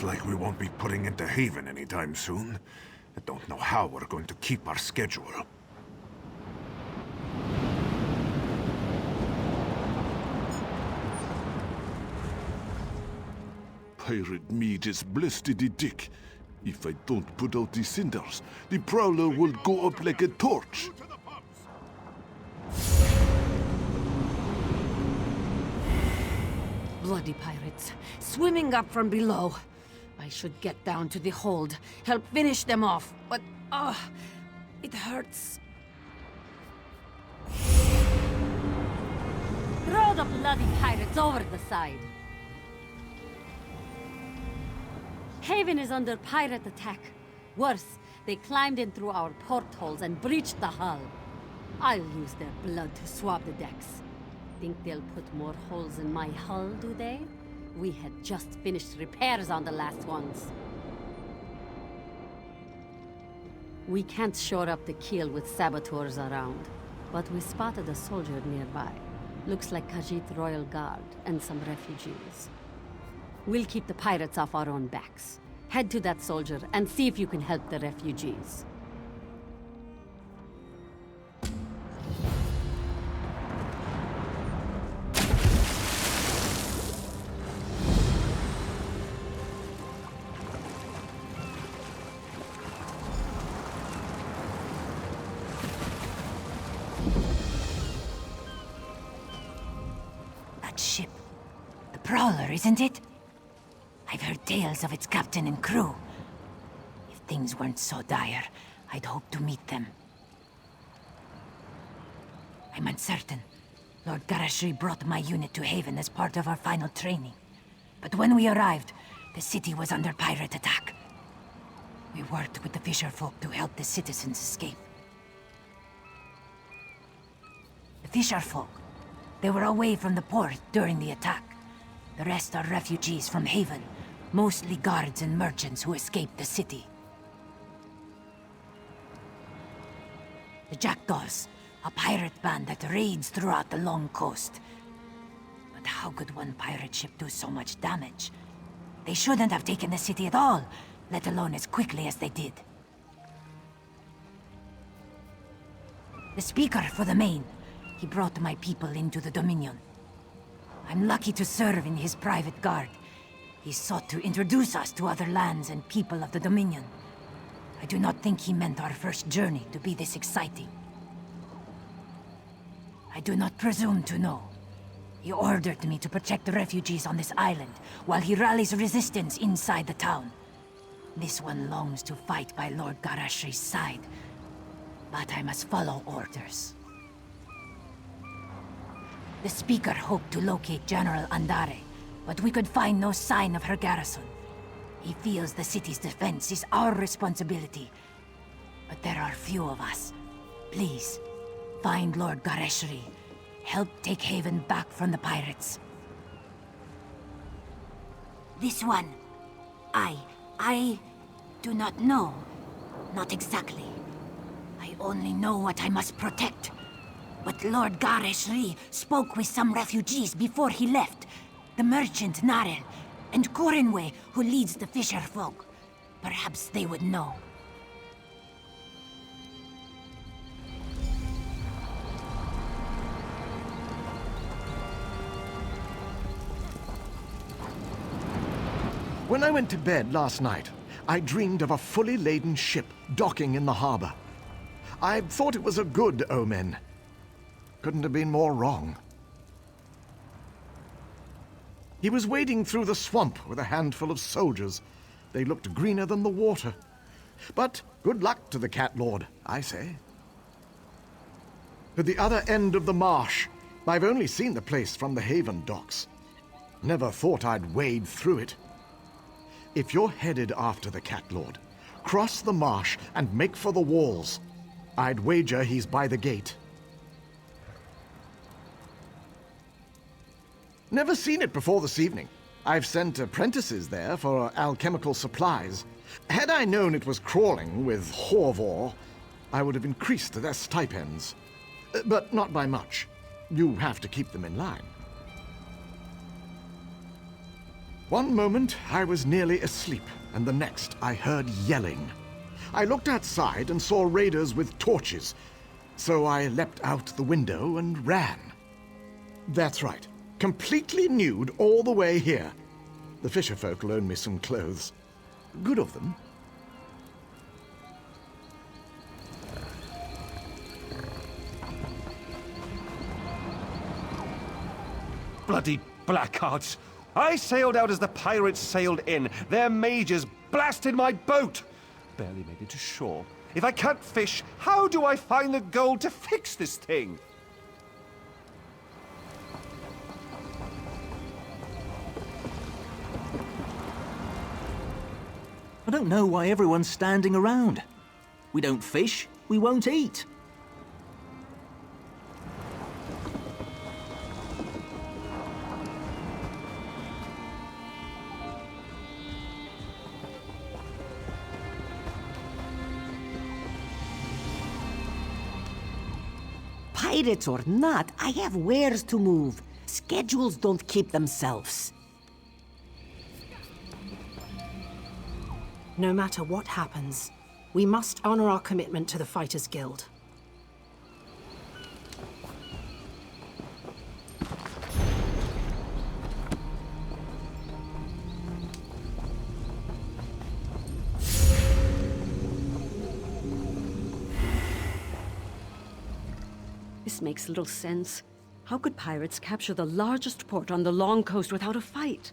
like we won't be putting into haven anytime soon. I don't know how we're going to keep our schedule. Pirate meat is blasted dick. If I don't put out the cinders, the prowler will go up like a torch. Bloody pirates, swimming up from below. I should get down to the hold, help finish them off, but, it hurts. Throw the bloody pirates over the side. Haven is under pirate attack. Worse, they climbed in through our portholes and breached the hull. I'll use their blood to swab the decks. Think they'll put more holes in my hull, do they? We had just finished repairs on the last ones. We can't shore up the keel with saboteurs around, but we spotted a soldier nearby. Looks like Khajiit Royal Guard and some refugees. We'll keep the pirates off our own backs. Head to that soldier and see if you can help the refugees. That ship. The Prowler, isn't it? I've heard tales of its captain and crew. If things weren't so dire, I'd hope to meet them. I'm uncertain. Lord Garashri brought my unit to Haven as part of our final training. But when we arrived, the city was under pirate attack. We worked with the fisherfolk to help the citizens escape. The fisherfolk, they were away from the port during the attack. The rest are refugees from Haven. Mostly guards and merchants who escaped the city. The Jackdaws, a pirate band that raids throughout the long coast. But how could one pirate ship do so much damage? They shouldn't have taken the city at all, let alone as quickly as they did. The speaker for the Main, he brought my people into the Dominion. I'm lucky to serve in his private guard. He sought to introduce us to other lands and people of the Dominion. I do not think he meant our first journey to be this exciting. I do not presume to know. He ordered me to protect the refugees on this island, while he rallies resistance inside the town. This one longs to fight by Lord Garashri's side, but I must follow orders. The speaker hoped to locate General Andare, but we could find no sign of her garrison. He feels the city's defense is our responsibility. But there are few of us. Please, find Lord Gareshri. Help take Haven back from the pirates. This one, I do not know. Not exactly. I only know what I must protect. But Lord Gareshri spoke with some refugees before he left. The merchant Narel, and Corinway, who leads the fisher folk. Perhaps they would know. When I went to bed last night, I dreamed of a fully laden ship docking in the harbor. I thought it was a good omen. Couldn't have been more wrong. He was wading through the swamp with a handful of soldiers. They looked greener than the water. But good luck to the Cat Lord, I say. At the other end of the marsh, I've only seen the place from the Haven docks. Never thought I'd wade through it. If you're headed after the Cat Lord, cross the marsh and make for the walls. I'd wager he's by the gate. Never seen it before this evening. I've sent apprentices there for alchemical supplies. Had I known it was crawling with Horvor, I would have increased their stipends. But not by much. You have to keep them in line. One moment I was nearly asleep, and the next I heard yelling. I looked outside and saw raiders with torches, so I leapt out the window and ran. That's right, completely nude all the way here. The fisherfolk loaned me some clothes. Good of them. Bloody blackguards! I sailed out as the pirates sailed in. Their mages blasted my boat! Barely made it to shore. If I can't fish, how do I find the gold to fix this thing? I don't know why everyone's standing around. We don't fish, we won't eat. Pirates or not, I have wares to move. Schedules don't keep themselves. No matter what happens, we must honor our commitment to the Fighters Guild. This makes little sense. How could pirates capture the largest port on the long coast without a fight?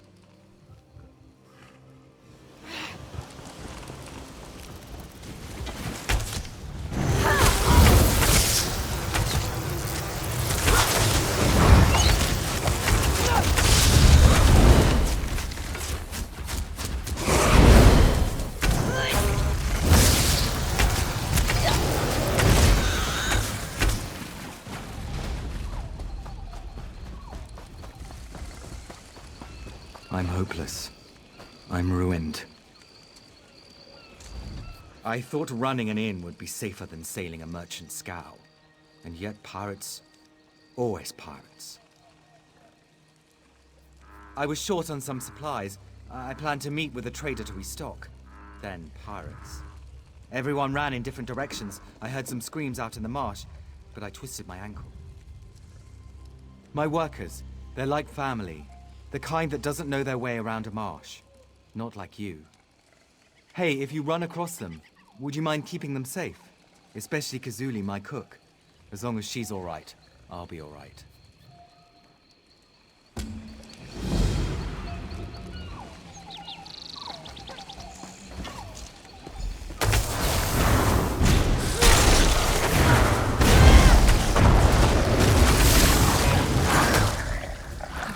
I'm hopeless. I'm ruined. I thought running an inn would be safer than sailing a merchant scow. And yet pirates, always pirates. I was short on some supplies. I planned to meet with a trader to restock. Then pirates. Everyone ran in different directions. I heard some screams out in the marsh, but I twisted my ankle. My workers, they're like family. The kind that doesn't know their way around a marsh. Not like you. Hey, if you run across them, would you mind keeping them safe? Especially Kazuli, my cook. As long as she's all right, I'll be all right.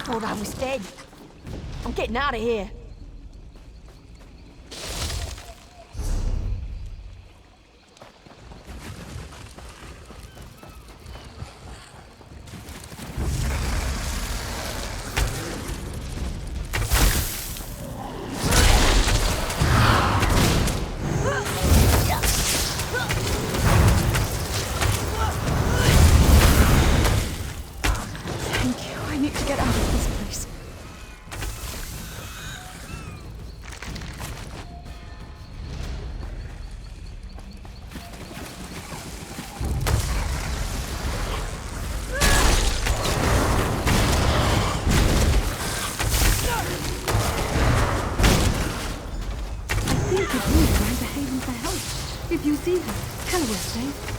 I thought I was dead. I'm getting out of here. Thank you. I need to get out of this place. I think Kazuli ran to Haven for help. If you see her, tell her we're safe.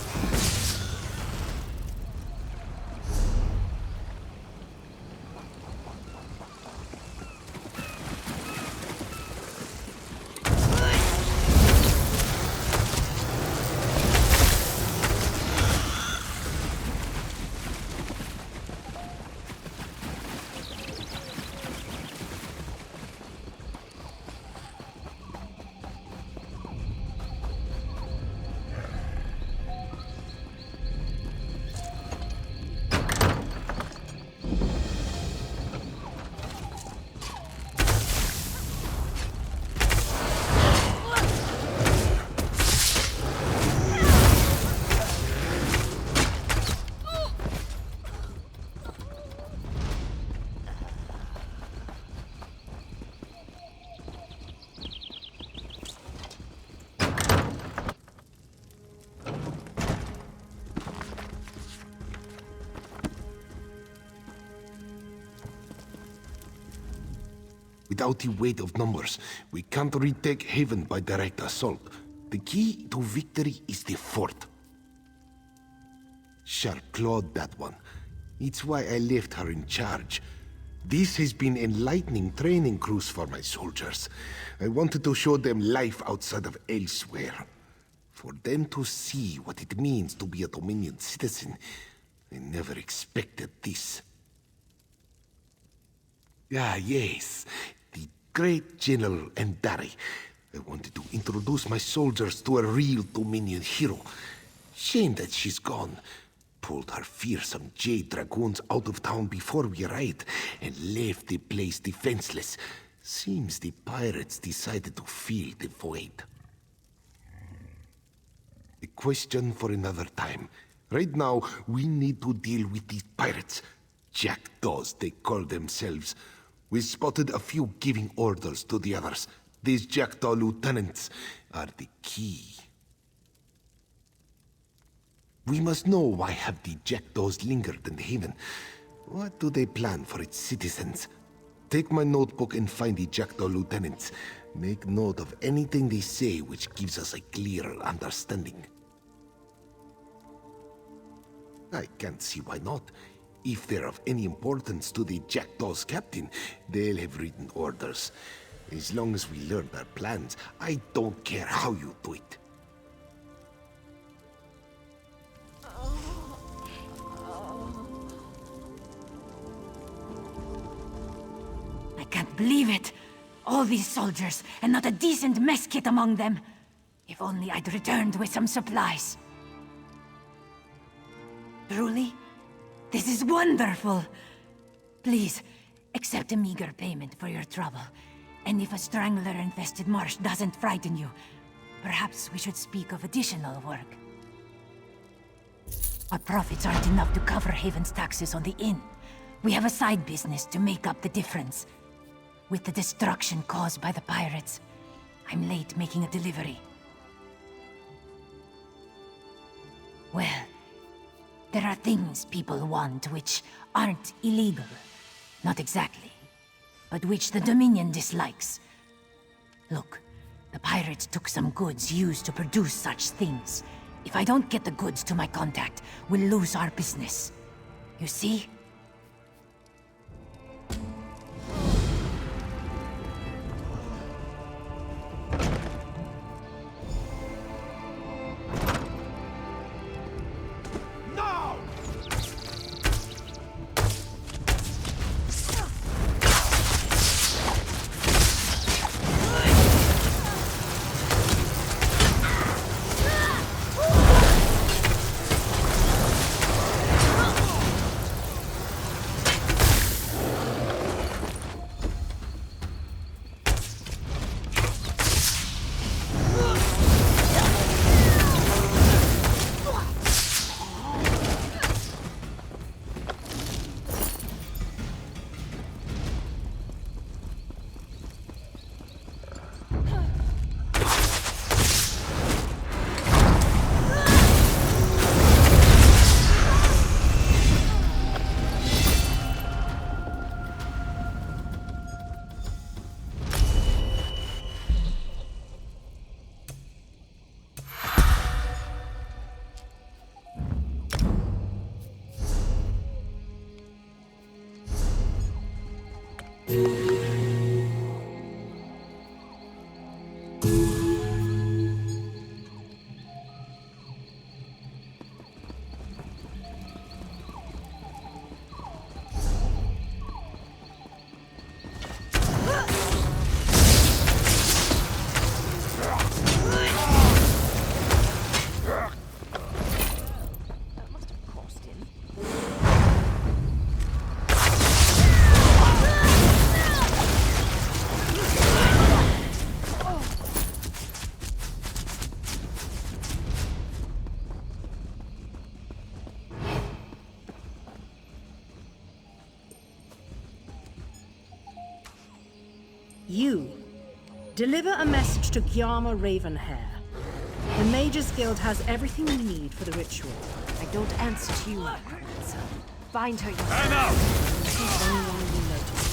Without the weight of numbers, we can't retake Haven by direct assault. The key to victory is the fort. Sharp clawed that one. It's why I left her in charge. This has been enlightening training cruise for my soldiers. I wanted to show them life outside of elsewhere. For them to see what it means to be a Dominion citizen. I never expected this. Ah, yes. The great General Endari. I wanted to introduce my soldiers to a real Dominion hero. Shame that she's gone. Pulled her fearsome Jade Dragoons out of town before we arrived and left the place defenseless. Seems the pirates decided to fill the void. A question for another time. Right now, we need to deal with these pirates. Jackdaws, they call themselves. We spotted a few giving orders to the others. These Jackdaw lieutenants are the key. We must know why have the Jackdaws lingered in Haven. What do they plan for its citizens? Take my notebook and find the Jackdaw lieutenants. Make note of anything they say which gives us a clearer understanding. I can't see why not. If they're of any importance to the Jackdaw's captain, they'll have written orders. As long as we learn their plans, I don't care how you do it. I can't believe it. All these soldiers, and not a decent mess kit among them. If only I'd returned with some supplies. Truly? This is wonderful! Please, accept a meager payment for your trouble. And if a strangler-infested marsh doesn't frighten you, perhaps we should speak of additional work. Our profits aren't enough to cover Haven's taxes on the inn. We have a side business to make up the difference. With the destruction caused by the pirates, I'm late making a delivery. Well, there are things people want which aren't illegal. Not exactly. But which the Dominion dislikes. Look, the pirates took some goods used to produce such things. If I don't get the goods to my contact, we'll lose our business. You see? You. Deliver a message to Gyama Ravenhair. The Mages Guild has everything you need for the ritual. I don't answer to you, Necromancer. Find her yourself. Enough! She's the only one you notice.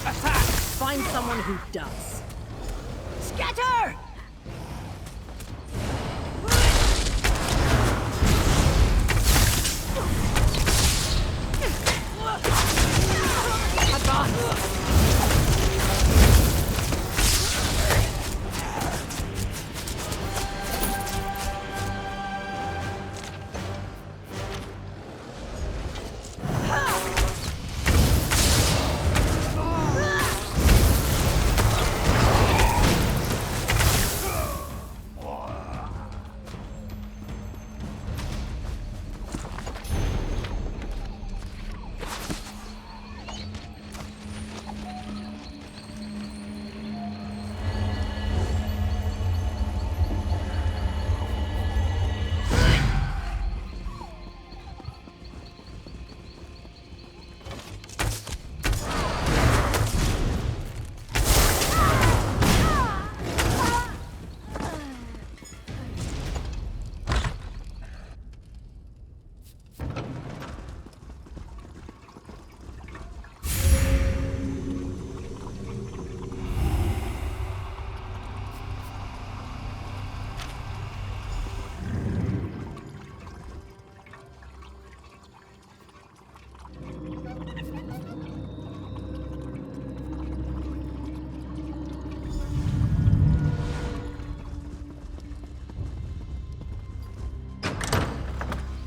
Attack! Find someone who does. Scatter!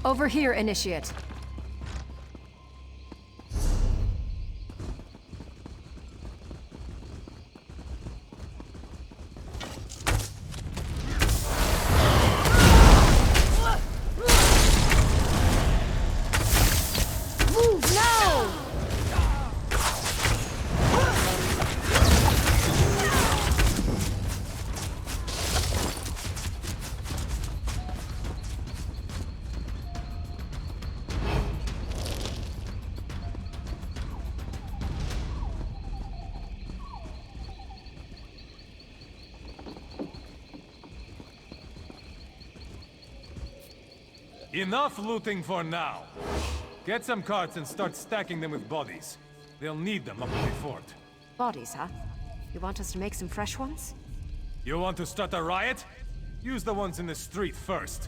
Over here, Initiate. Enough looting for now. Get some carts and start stacking them with bodies. They'll need them up at the fort. Bodies, huh? You want us to make some fresh ones? You want to start a riot? Use the ones in the street first.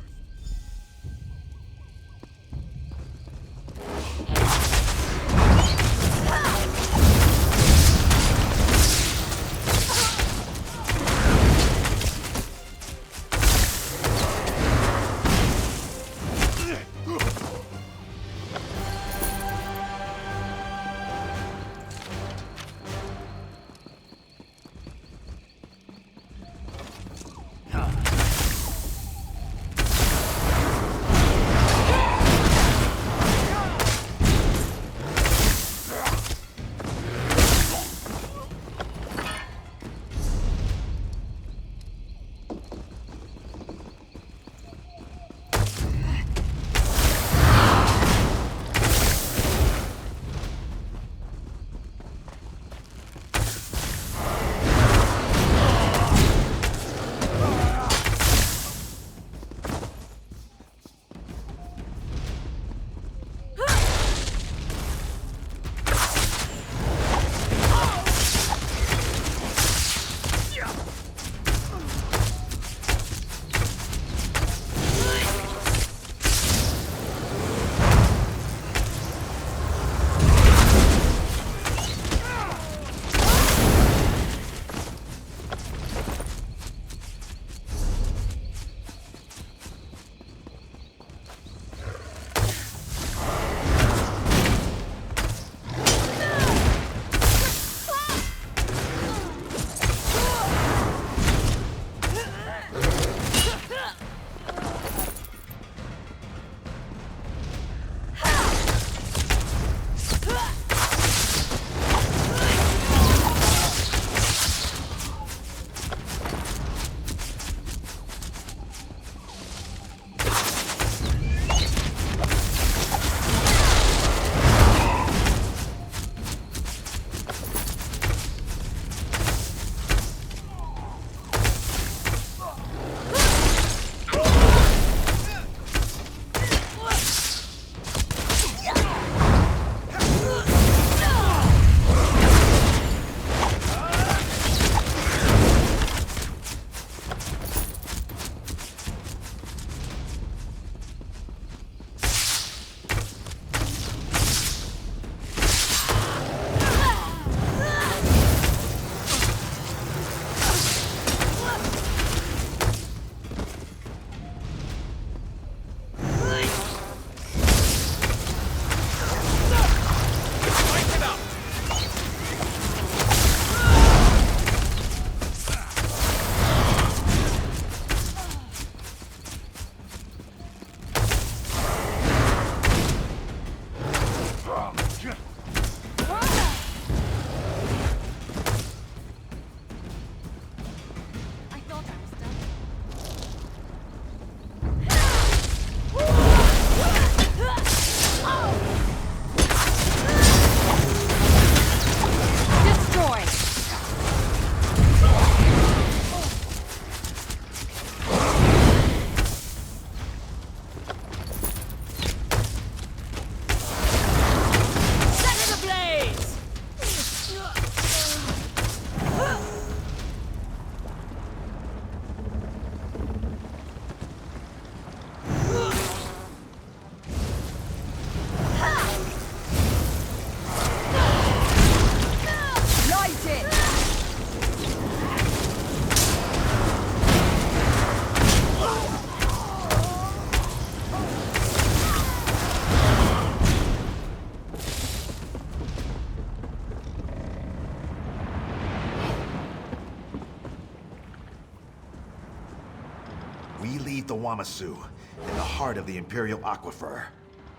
Amasu, in the heart of the Imperial Aquifer.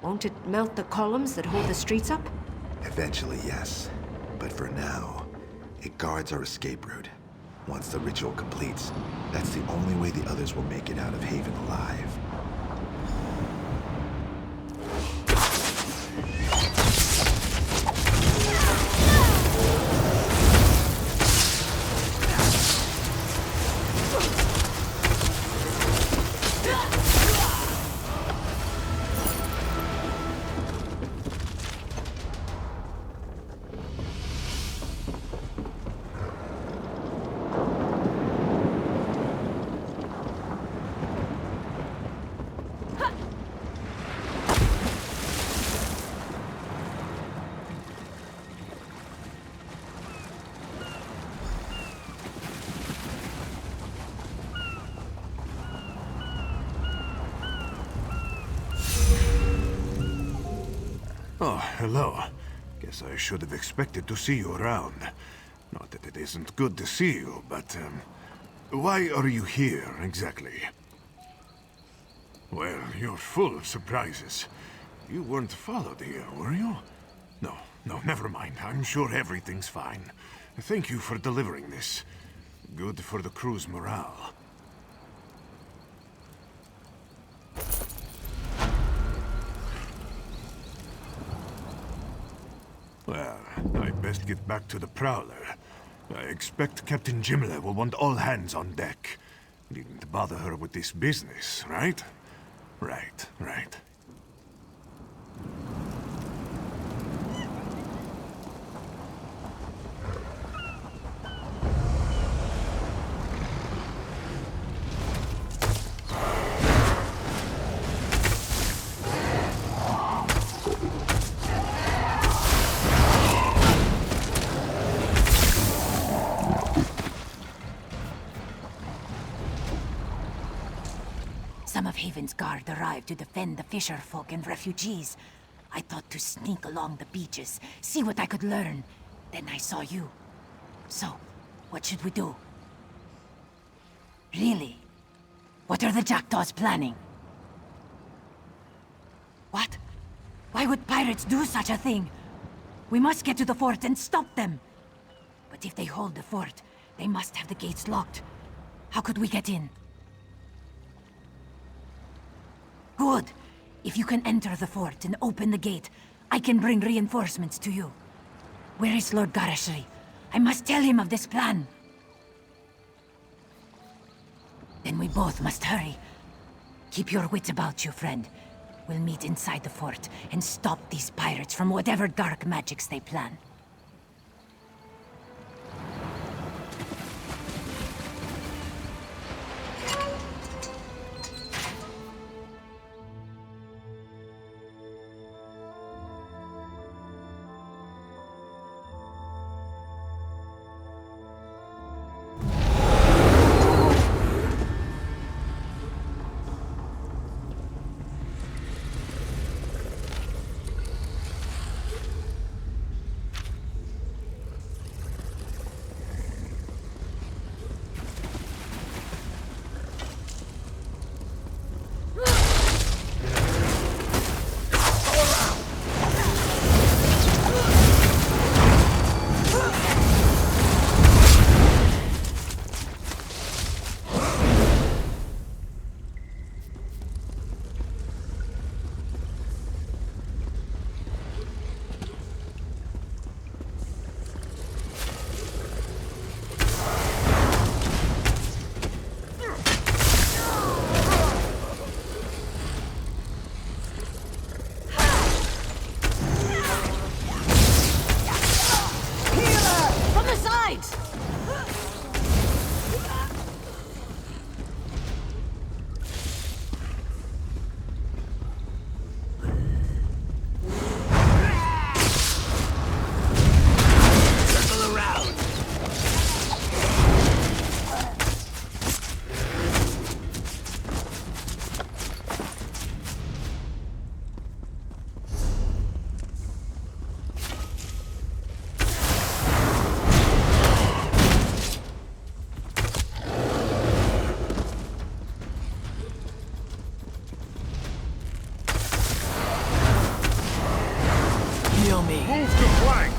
Won't it melt the columns that hold the streets up? Eventually, yes. But for now, it guards our escape route. Once the ritual completes, that's the only way the others will make it out of Haven alive. Oh, hello. Guess I should have expected to see you around. Not that it isn't good to see you, but, why are you here, exactly? Well, you're full of surprises. You weren't followed here, were you? No, never mind. I'm sure everything's fine. Thank you for delivering this. Good for the crew's morale. Well, I best get back to the Prowler. I expect Captain Jimle will want all hands on deck. Needn't bother her with this business, right? Right. Some of Haven's guard arrived to defend the fisher folk and refugees. I thought to sneak along the beaches, see what I could learn. Then I saw you. So, what should we do? Really? What are the Jackdaws planning? What? Why would pirates do such a thing? We must get to the fort and stop them. But if they hold the fort, they must have the gates locked. How could we get in? Good. If you can enter the fort and open the gate, I can bring reinforcements to you. Where is Lord Garashri? I must tell him of this plan. Then we both must hurry. Keep your wits about you, friend. We'll meet inside the fort and stop these pirates from whatever dark magics they plan. Follow me. Move to flank!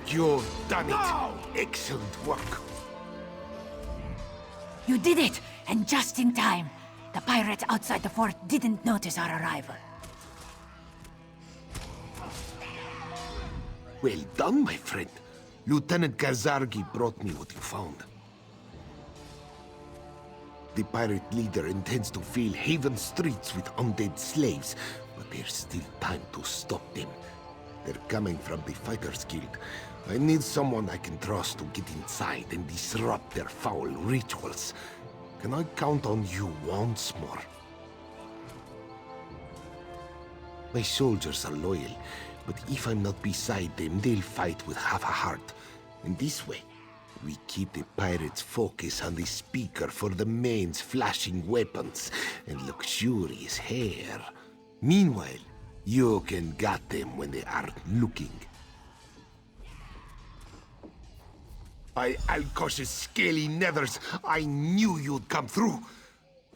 You've done it! Excellent work. You did it! And just in time. The pirates outside the fort didn't notice our arrival. Well done, my friend. Lieutenant Kazargi brought me what you found. The pirate leader intends to fill Haven streets with undead slaves, but there's still time to stop them. They're coming from the Fighters Guild. I need someone I can trust to get inside and disrupt their foul rituals. Can I count on you once more? My soldiers are loyal, but if I'm not beside them, they'll fight with half a heart. And this way, we keep the pirates' focus on the speaker for the men's flashing weapons and luxurious hair. Meanwhile, you can gut them when they aren't looking. By Alkosh's scaly nethers, I knew you'd come through.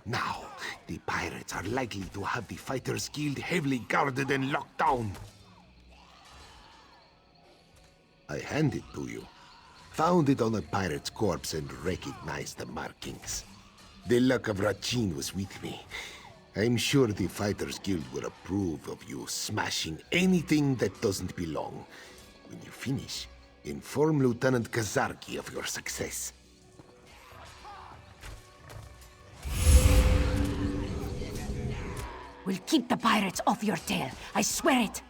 Now, the pirates are likely to have the Fighters Guild heavily guarded and locked down. I hand it to you. Found it on a pirate's corpse and recognized the markings. The luck of Rachin was with me. I'm sure the Fighters Guild will approve of you smashing anything that doesn't belong. When you finish, inform Lieutenant Kazarki of your success. We'll keep the pirates off your tail. I swear it.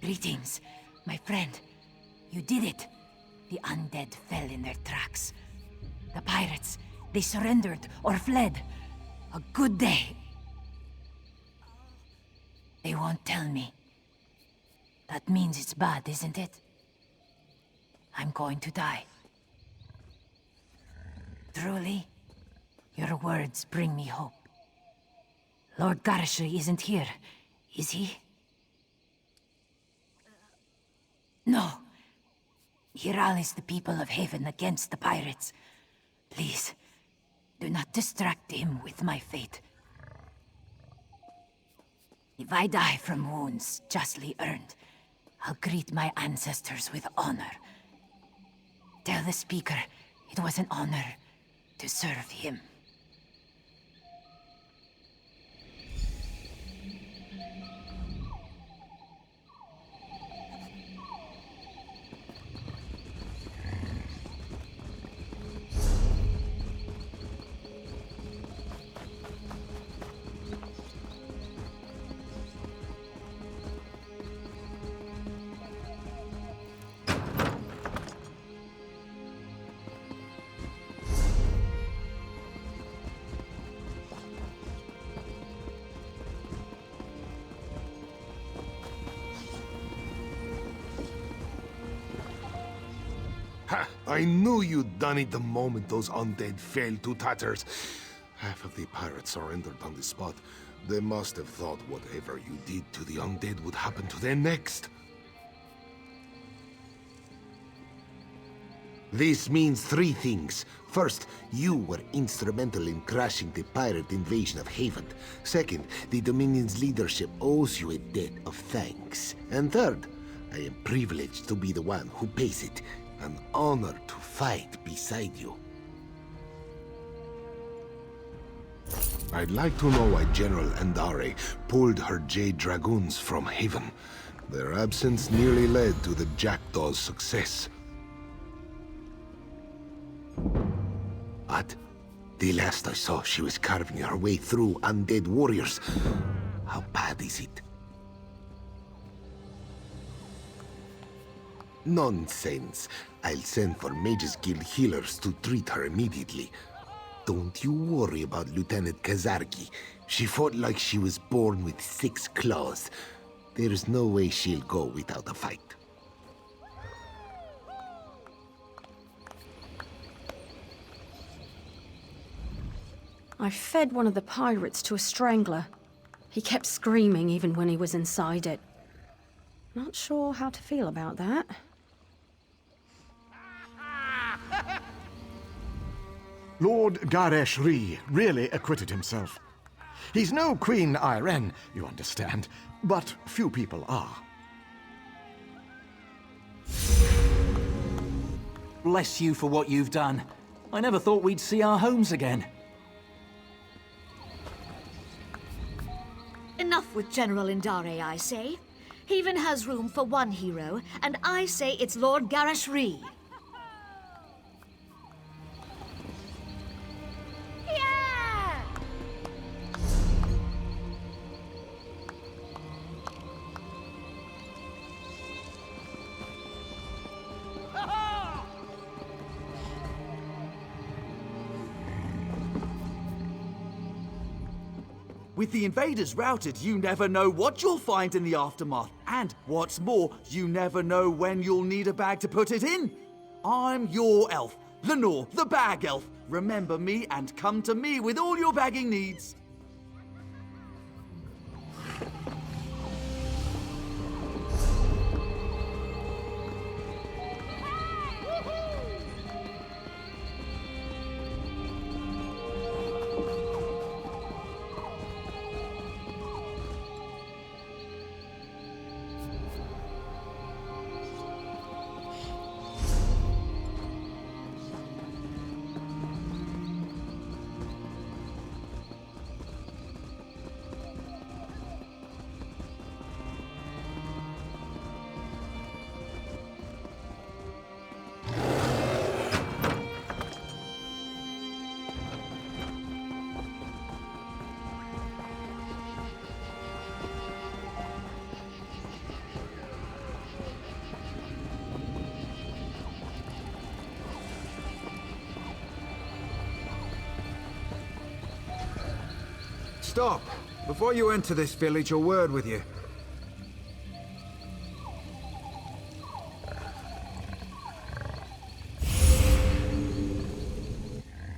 Greetings, my friend. You did it. The undead fell in their tracks. The pirates, they surrendered or fled. A good day. They won't tell me. That means it's bad, isn't it? I'm going to die. Truly, your words bring me hope. Lord Garishry isn't here, is he? No. He rallies the people of Haven against the pirates. Please, do not distract him with my fate. If I die from wounds justly earned, I'll greet my ancestors with honor. Tell the speaker it was an honor to serve him. Ha! I knew you'd done it the moment those undead fell to tatters. Half of the pirates surrendered on the spot. They must have thought whatever you did to the undead would happen to them next. This means three things. First, you were instrumental in crashing the pirate invasion of Haven. Second, the Dominion's leadership owes you a debt of thanks. And third, I am privileged to be the one who pays it. An honor to fight beside you. I'd like to know why General Andare pulled her Jade Dragoons from Haven. Their absence nearly led to the Jackdaw's success. What? The last I saw, she was carving her way through undead warriors. How bad is it? Nonsense. I'll send for Mages Guild healers to treat her immediately. Don't you worry about Lieutenant Kazarki. She fought like she was born with 6 claws. There's no way she'll go without a fight. I fed one of the pirates to a strangler. He kept screaming even when he was inside it. Not sure how to feel about that. Lord Garishry really acquitted himself. He's no Queen Irene, you understand, but few people are. Bless you for what you've done. I never thought we'd see our homes again. Enough with General Indare, I say. Haven has room for one hero, and I say it's Lord Garishry. With the invaders routed, you never know what you'll find in the aftermath. And what's more, you never know when you'll need a bag to put it in. I'm your elf, Lenore, the bag elf. Remember me and come to me with all your bagging needs. stop. Before you enter this village, a word with you.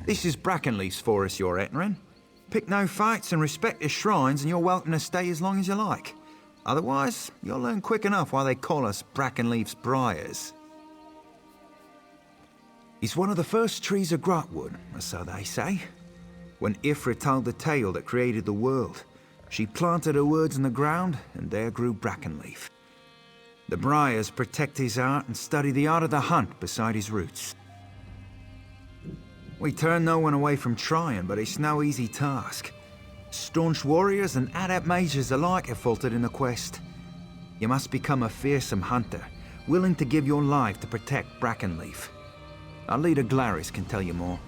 This is Brackenleaf's forest you're entering. Pick no fights and respect the shrines, and you're welcome to stay as long as you like. Otherwise, you'll learn quick enough why they call us Brackenleaf's Briars. It's one of the first trees of Grahtwood, or so they say. When Ifra told the tale that created the world, she planted her words in the ground, and there grew Brackenleaf. The Briars protect his art and study the art of the hunt beside his roots. We turn no one away from trying, but it's no easy task. Staunch warriors and adept mages alike have faltered in the quest. You must become a fearsome hunter, willing to give your life to protect Brackenleaf. Our leader Glaris can tell you more.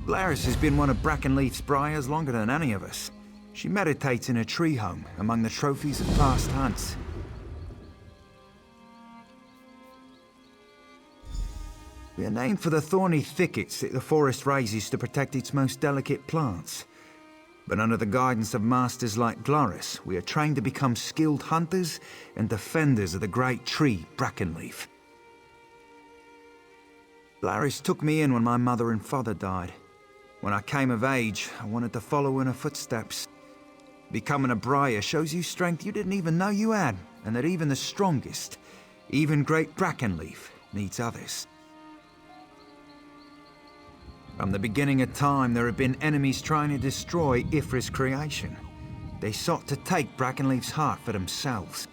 Glaris has been one of Brackenleaf's Briars longer than any of us. She meditates in a tree home among the trophies of past hunts. We are named for the thorny thickets that the forest raises to protect its most delicate plants. But under the guidance of masters like Glaris, we are trained to become skilled hunters and defenders of the great tree, Brackenleaf. Glaris took me in when my mother and father died. When I came of age, I wanted to follow in her footsteps. Becoming a Briar shows you strength you didn't even know you had, and that even the strongest, even great Brackenleaf, needs others. From the beginning of time, there have been enemies trying to destroy Ifra's creation. They sought to take Brackenleaf's heart for themselves.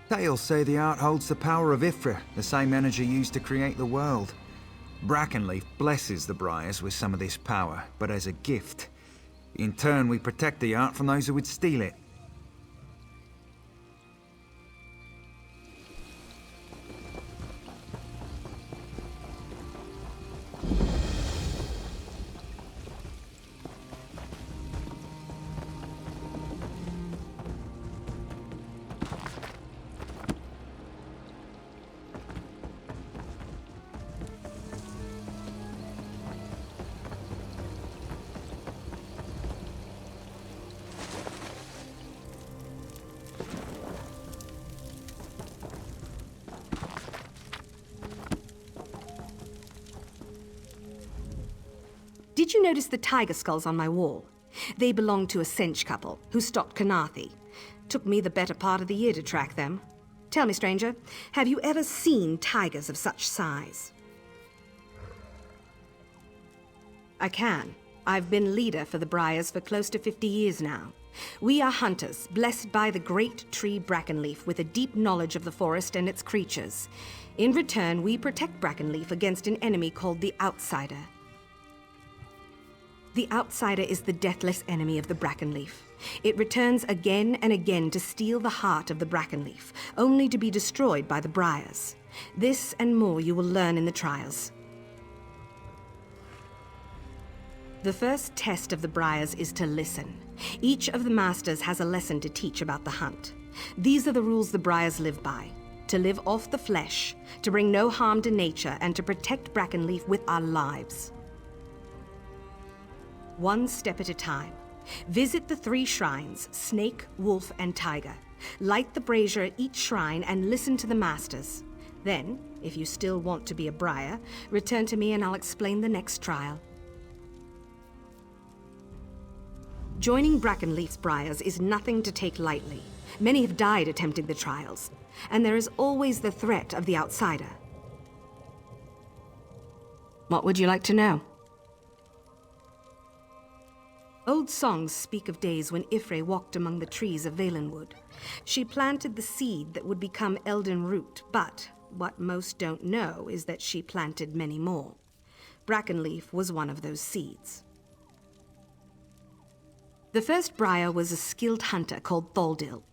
Tales say the art holds the power of Ifra, the same energy used to create the world. Brackenleaf blesses the Briars with some of this power, but as a gift. In turn, we protect the art from those who would steal it. Did you notice the tiger skulls on my wall? They belong to a Sench couple who stocked Kanathi. Took me the better part of the year to track them. Tell me, stranger, have you ever seen tigers of such size? I can. I've been leader for the Briars for close to 50 years now. We are hunters, blessed by the great tree Brackenleaf with a deep knowledge of the forest and its creatures. In return, we protect Brackenleaf against an enemy called the Outsider. The Outsider is the deathless enemy of the Brackenleaf. It returns again and again to steal the heart of the Brackenleaf, only to be destroyed by the Briars. This and more you will learn in the trials. The first test of the Briars is to listen. Each of the masters has a lesson to teach about the hunt. These are the rules the Briars live by. To live off the flesh, to bring no harm to nature, and to protect Brackenleaf with our lives. One step at a time. Visit the 3 shrines, Snake, Wolf, and Tiger. Light the brazier at each shrine and listen to the masters. Then, if you still want to be a Briar, return to me and I'll explain the next trial. Joining Brackenleaf's Briars is nothing to take lightly. Many have died attempting the trials, and there is always the threat of the Outsider. What would you like to know? Old songs speak of days when Ifre walked among the trees of Valenwood. She planted the seed that would become Elden Root, but what most don't know is that she planted many more. Brackenleaf was one of those seeds. The first Briar was a skilled hunter called Thaldil.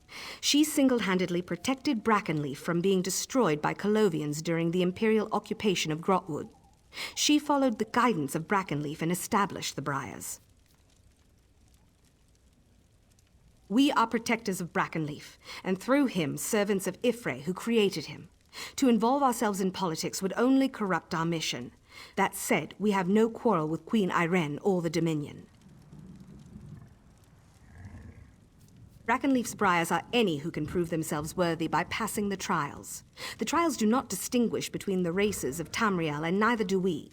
She single-handedly protected Brackenleaf from being destroyed by Colovians during the Imperial occupation of Grahtwood. She followed the guidance of Brackenleaf and established the Briars. We are protectors of Brackenleaf, and through him, servants of Ifre, who created him. To involve ourselves in politics would only corrupt our mission. That said, we have no quarrel with Queen Irene or the Dominion. Brackenleaf's briars are any who can prove themselves worthy by passing the trials. The trials do not distinguish between the races of Tamriel, and neither do we.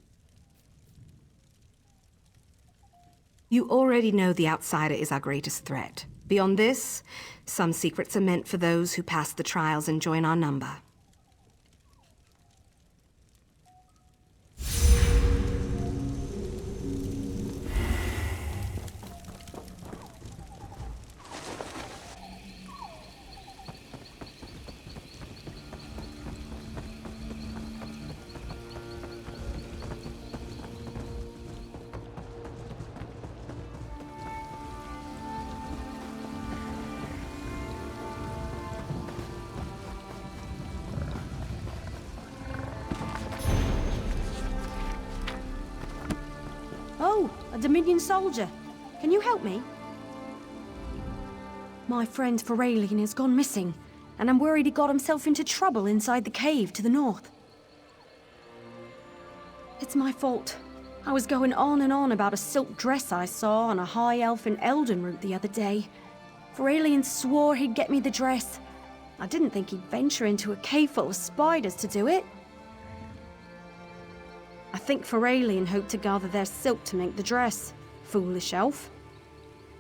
You already know the outsider is our greatest threat. Beyond this, some secrets are meant for those who pass the trials and join our number. Oh, a Dominion soldier. Can you help me? My friend Feralian has gone missing, and I'm worried he got himself into trouble inside the cave to the north. It's my fault. I was going on and on about a silk dress I saw on a high elf in Elden route the other day. Feralian swore he'd get me the dress. I didn't think he'd venture into a cave full of spiders to do it. I think Feralian hoped to gather their silk to make the dress. Foolish elf.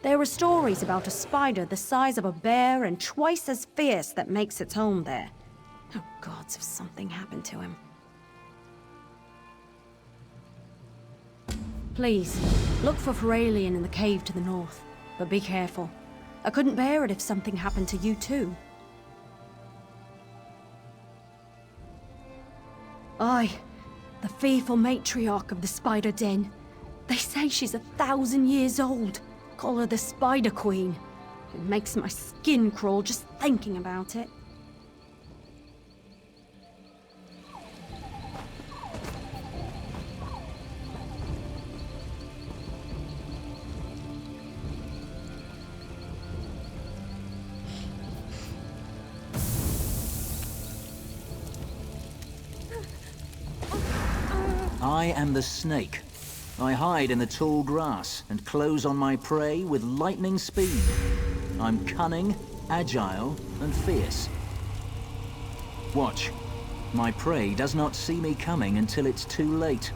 There are stories about a spider the size of a bear and twice as fierce that makes its home there. Oh gods, if something happened to him. Please, look for Feralian in the cave to the north, but be careful. I couldn't bear it if something happened to you too. Aye, the fearful matriarch of the Spider Den. They say she's 1,000 years old. Call her the Spider Queen. It makes my skin crawl just thinking about it. I am the snake. I hide in the tall grass and close on my prey with lightning speed. I'm cunning, agile, and fierce. Watch. My prey does not see me coming until it's too late.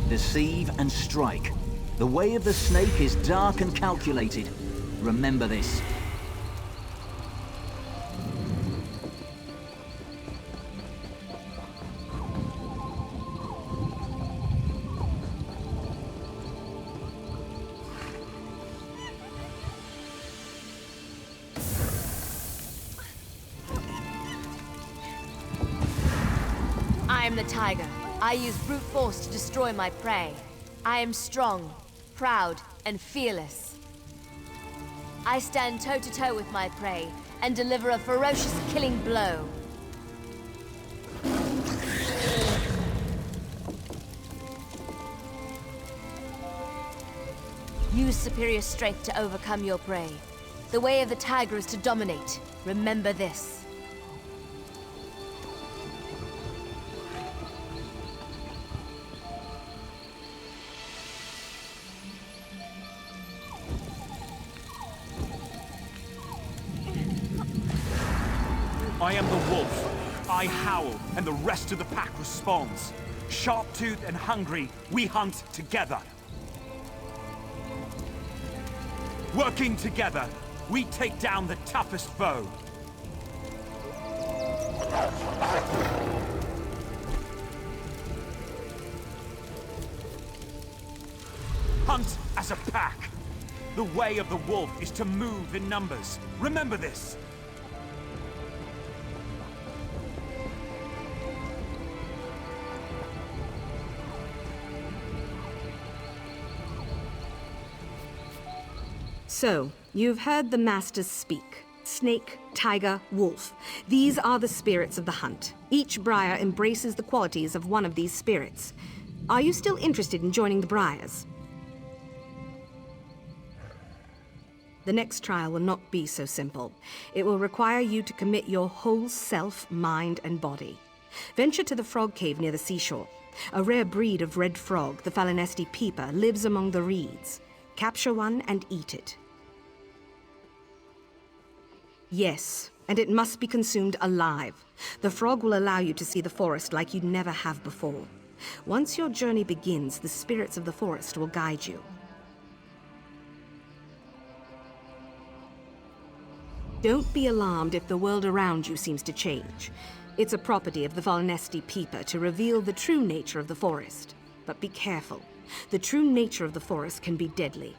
Deceive and strike. The way of the snake is dark and calculated. Remember this. I am the tiger. I use brute force to destroy my prey. I am strong, proud, and fearless. I stand toe-to-toe with my prey and deliver a ferocious killing blow. Use superior strength to overcome your prey. The way of the tiger is to dominate. Remember this. I am the wolf. I howl, and the rest of the pack responds. Sharp-toothed and hungry, we hunt together. Working together, we take down the toughest foe. Hunt as a pack. The way of the wolf is to move in numbers. Remember this. So, you've heard the masters speak. Snake, tiger, wolf. These are the spirits of the hunt. Each briar embraces the qualities of one of these spirits. Are you still interested in joining the briars? The next trial will not be so simple. It will require you to commit your whole self, mind, and body. Venture to the frog cave near the seashore. A rare breed of red frog, the Falinesti peeper, lives among the reeds. Capture one and eat it. Yes, and it must be consumed alive. The frog will allow you to see the forest like you never have before. Once your journey begins, the spirits of the forest will guide you. Don't be alarmed if the world around you seems to change. It's a property of the Falinesti peeper to reveal the true nature of the forest. But be careful. The true nature of the forest can be deadly.